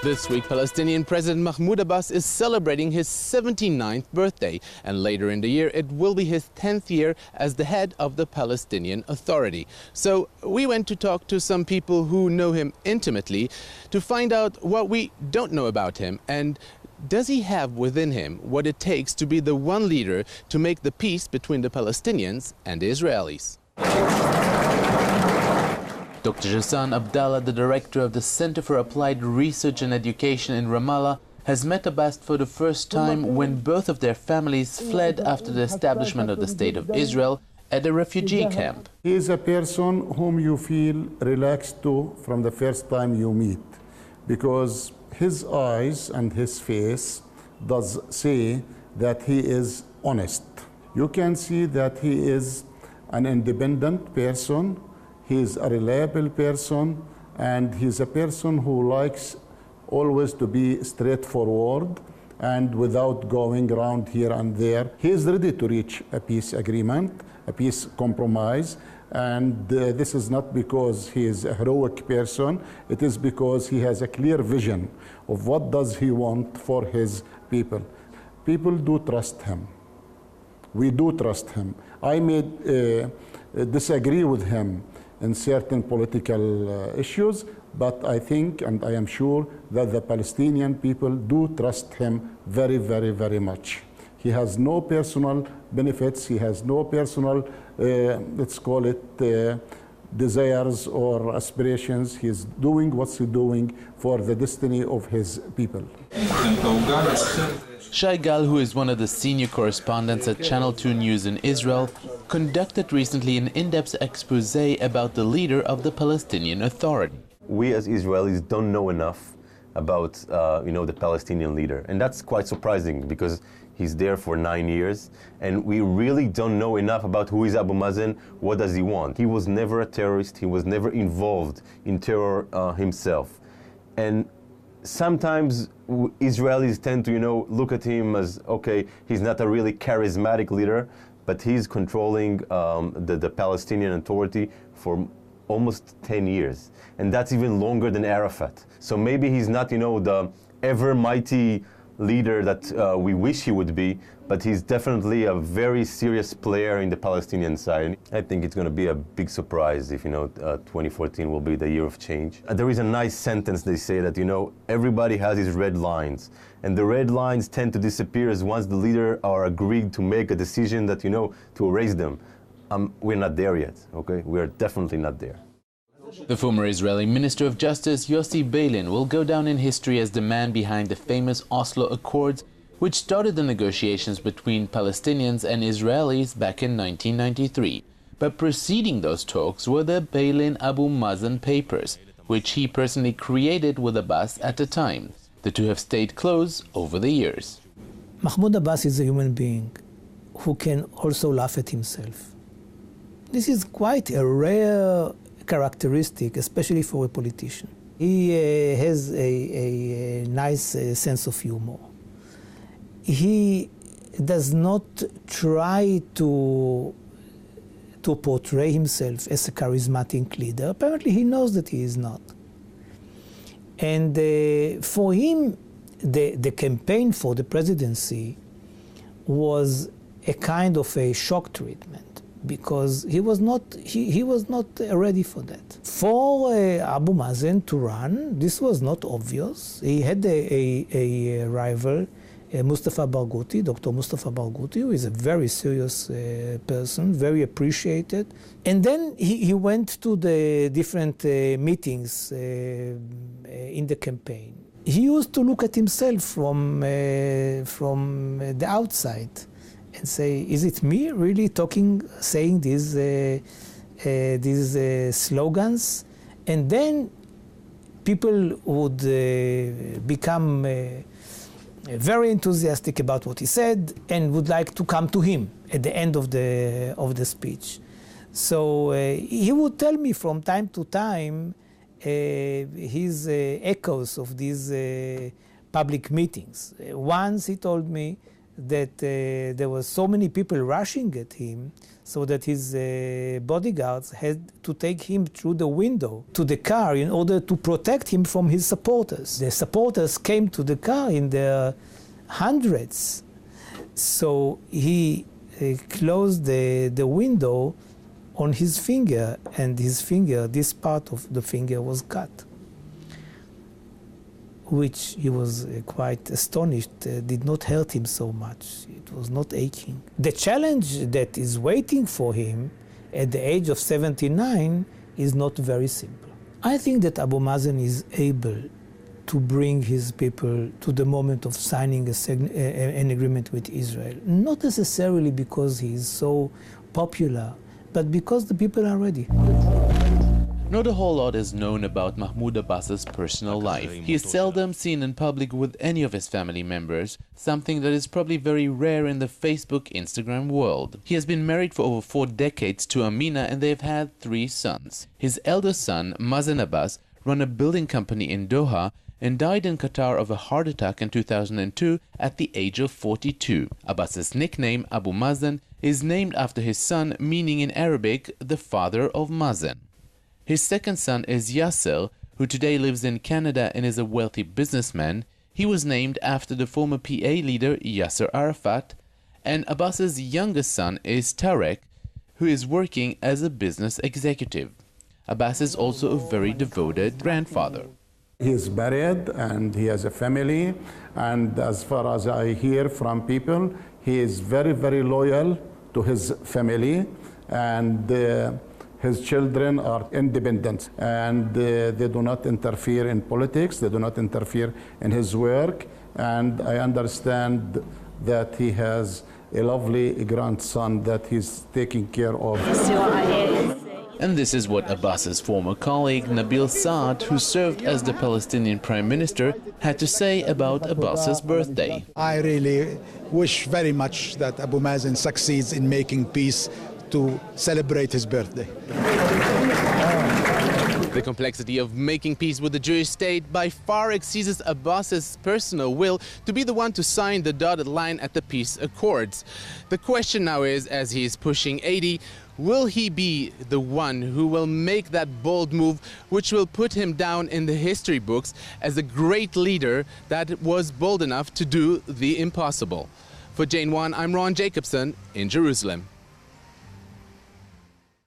This week, Palestinian President Mahmoud Abbas is celebrating his 79th birthday, and later in the year it will be his 10th year as the head of the Palestinian Authority. So we went to talk to some people who know him intimately to find out what we don't know about him, and does he have within him what it takes to be the one leader to make the peace between the Palestinians and the Israelis. Dr. Ghassan Abdallah, the director of the Center for Applied Research and Education in Ramallah, has met Abbas for the first time when both of their families fled after the establishment of the State of Israel at a refugee camp. He is a person whom you feel relaxed to from the first time you meet, because his eyes and his face does say that he is honest. You can see that he is an independent person. He is a reliable person, and he's a person who likes always to be straightforward and without going around here and there. He is ready to reach a peace agreement, a peace compromise, and this is not because he is a heroic person. It is because he has a clear vision of what does he want for his people. People do trust him. We do trust him. I may disagree with him in certain political issues, but I think and I am sure that the Palestinian people do trust him very, very, very much. He has no personal benefits, he has no personal, let's call it, desires or aspirations. He's doing what's he doing for the destiny of his people. Shai Gal, who is one of the senior correspondents at Channel 2 News in Israel, conducted recently an in-depth expose about the leader of the Palestinian Authority. We as Israelis don't know enough about the Palestinian leader, and that's quite surprising because he's there for 9 years, and we really don't know enough about who is Abu Mazen, what does he want. He was never a terrorist, he was never involved in terror himself. And sometimes Israelis tend to, look at him as, okay, he's not a really charismatic leader, but he's controlling the Palestinian Authority for almost 10 years. And that's even longer than Arafat. So maybe he's not, the ever mighty leader that we wish he would be, but he's definitely a very serious player in the Palestinian side. I think it's going to be a big surprise if 2014 will be the year of change. There is a nice sentence they say that everybody has his red lines, and the red lines tend to disappear as once the leader are agreed to make a decision that to erase them. We're not there yet. Okay, we're definitely not there. The former Israeli Minister of Justice, Yossi Beilin, will go down in history as the man behind the famous Oslo Accords, which started the negotiations between Palestinians and Israelis back in 1993. But preceding those talks were the Beilin-Abu Mazen papers, which he personally created with Abbas at the time. The two have stayed close over the years. Mahmoud Abbas is a human being who can also laugh at himself. This is quite a rare characteristic, especially for a politician. He has a nice sense of humor. He does not try to portray himself as a charismatic leader. Apparently he knows that he is not. And for him, the campaign for the presidency was a kind of a shock treatment, because he was not ready for that. For Abu Mazen to run, this was not obvious. He had a rival, Mustafa Barghouti, Dr. Mustafa Barghouti, who is a very serious person, very appreciated. And then he went to the different meetings in the campaign. He used to look at himself from the outside and say, is it me really saying these slogans? And then people would become very enthusiastic about what he said and would like to come to him at the end of the speech. So he would tell me from time to time his echoes of these public meetings. Once he told me that there were so many people rushing at him, so that his bodyguards had to take him through the window to the car in order to protect him from his supporters. The supporters came to the car in their hundreds. So he closed the window on his finger, and his finger, this part of the finger was cut, which he was quite astonished did not hurt him so much. It was not aching. The challenge that is waiting for him at the age of 79 is not very simple. I think that Abu Mazen is able to bring his people to the moment of signing an agreement with Israel, not necessarily because he is so popular, but because the people are ready. Not a whole lot is known about Mahmoud Abbas's personal life. He is seldom seen in public with any of his family members, something that is probably very rare in the Facebook, Instagram world. He has been married for over 4 decades to Amina, and they have had 3 sons. His eldest son, Mazen Abbas, ran a building company in Doha and died in Qatar of a heart attack in 2002 at the age of 42. Abbas's nickname, Abu Mazen, is named after his son, meaning in Arabic, the father of Mazen. His second son is Yasser, who today lives in Canada and is a wealthy businessman. He was named after the former PA leader Yasser Arafat. And Abbas's youngest son is Tarek, who is working as a business executive. Abbas is also a very devoted grandfather. He is married and he has a family, and as far as I hear from people, he is very, very loyal to his family, and his children are independent, and they do not interfere in politics, they do not interfere in his work, and I understand that he has a lovely grandson that he's taking care of. And this is what Abbas's former colleague Nabil Saad, who served as the Palestinian Prime Minister, had to say about Abbas's birthday. I really wish very much that Abu Mazen succeeds in making peace to celebrate his birthday. The complexity of making peace with the Jewish state by far exceeds Abbas's personal will to be the one to sign the dotted line at the peace accords. The question now is, as he is pushing 80, will he be the one who will make that bold move which will put him down in the history books as a great leader that was bold enough to do the impossible? For JN1, I'm Jacobsohn in Jerusalem.